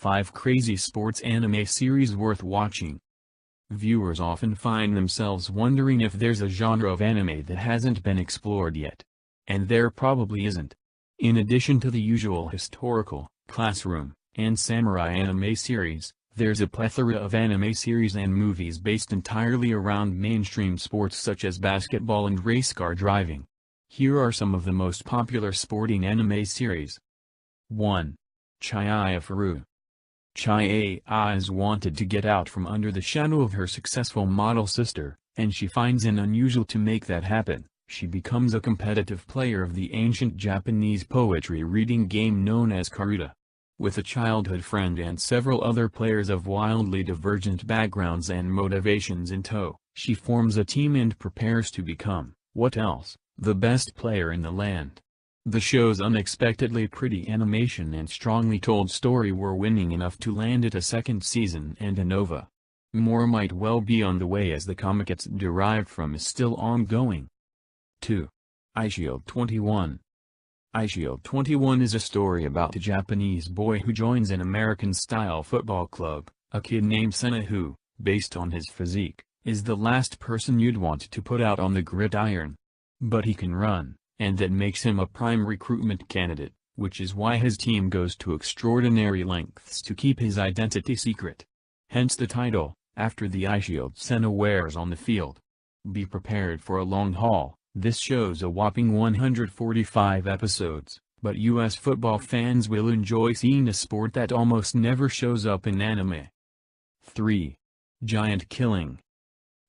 5 crazy sports anime series worth watching. Viewers often find themselves wondering if there's a genre of anime that hasn't been explored yet. And there probably isn't. In addition to the usual historical, classroom, and samurai anime series, there's a plethora of anime series and movies based entirely around mainstream sports such as basketball and race car driving. Here are some of the most popular sporting anime series. 1. Chihaya Furu. Chihaya is wanted to get out from under the shadow of her successful model sister, and she finds it unusual to make that happen. She becomes a competitive player of the ancient Japanese poetry reading game known as Karuta. With a childhood friend and several other players of wildly divergent backgrounds and motivations in tow, she forms a team and prepares to become, what else, the best player in the land. The show's unexpectedly pretty animation and strongly told story were winning enough to land it a second season and an OVA. More might well be on the way as the comic it's derived from is still ongoing. 2. Eyeshield 21. Eyeshield 21 is a story about a Japanese boy who joins an American-style football club. A kid named Senna who, based on his physique, is the last person you'd want to put out on the gridiron. But he can run, and that makes him a prime recruitment candidate, which is why his team goes to extraordinary lengths to keep his identity secret. Hence the title, after the eyeshield Senna wears on the field. Be prepared for a long haul. This show's a whopping 145 episodes, but US football fans will enjoy seeing a sport that almost never shows up in anime. 3. Giant Killing.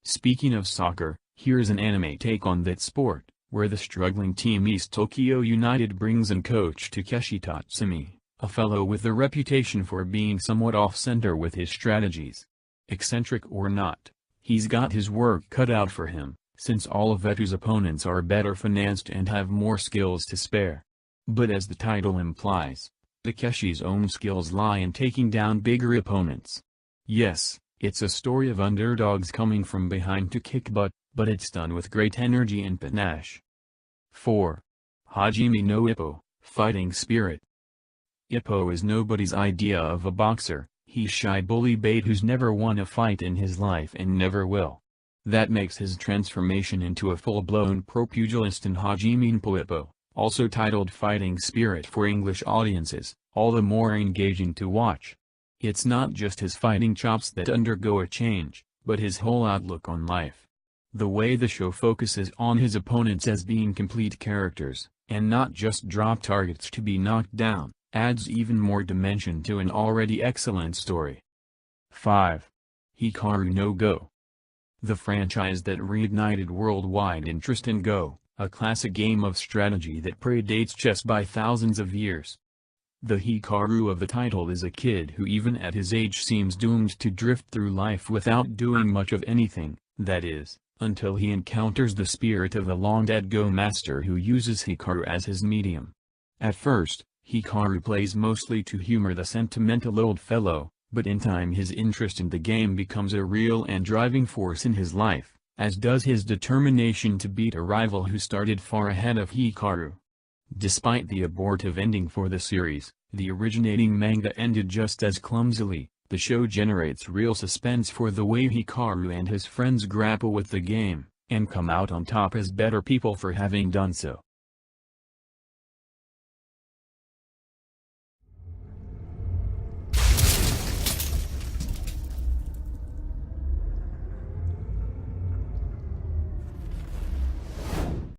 Speaking of soccer, here's an anime take on that sport, where the struggling team East Tokyo United brings in coach Takeshi Tatsumi, a fellow with a reputation for being somewhat off-center with his strategies. Eccentric or not, he's got his work cut out for him, since all of Etu's opponents are better financed and have more skills to spare. But as the title implies, Takeshi's own skills lie in taking down bigger opponents. Yes, it's a story of underdogs coming from behind to kick butt, but it's done with great energy and panache. 4. Hajime no Ippo, Fighting Spirit. Ippo is nobody's idea of a boxer. He's shy bully bait who's never won a fight in his life and never will. That makes his transformation into a full-blown pro-pugilist in Hajime no Ippo, also titled Fighting Spirit for English audiences, all the more engaging to watch. It's not just his fighting chops that undergo a change, but his whole outlook on life. The way the show focuses on his opponents as being complete characters, and not just drop targets to be knocked down, adds even more dimension to an already excellent story. 5. Hikaru no Go. The franchise that reignited worldwide interest in Go, a classic game of strategy that predates chess by thousands of years. The Hikaru of the title is a kid who even at his age seems doomed to drift through life without doing much of anything, that is, until he encounters the spirit of a long-dead Go master who uses Hikaru as his medium. At first, Hikaru plays mostly to humor the sentimental old fellow, but in time his interest in the game becomes a real and driving force in his life, as does his determination to beat a rival who started far ahead of Hikaru. Despite the abortive ending for the series, the originating manga ended just as clumsily. The show generates real suspense for the way Hikaru and his friends grapple with the game, and come out on top as better people for having done so.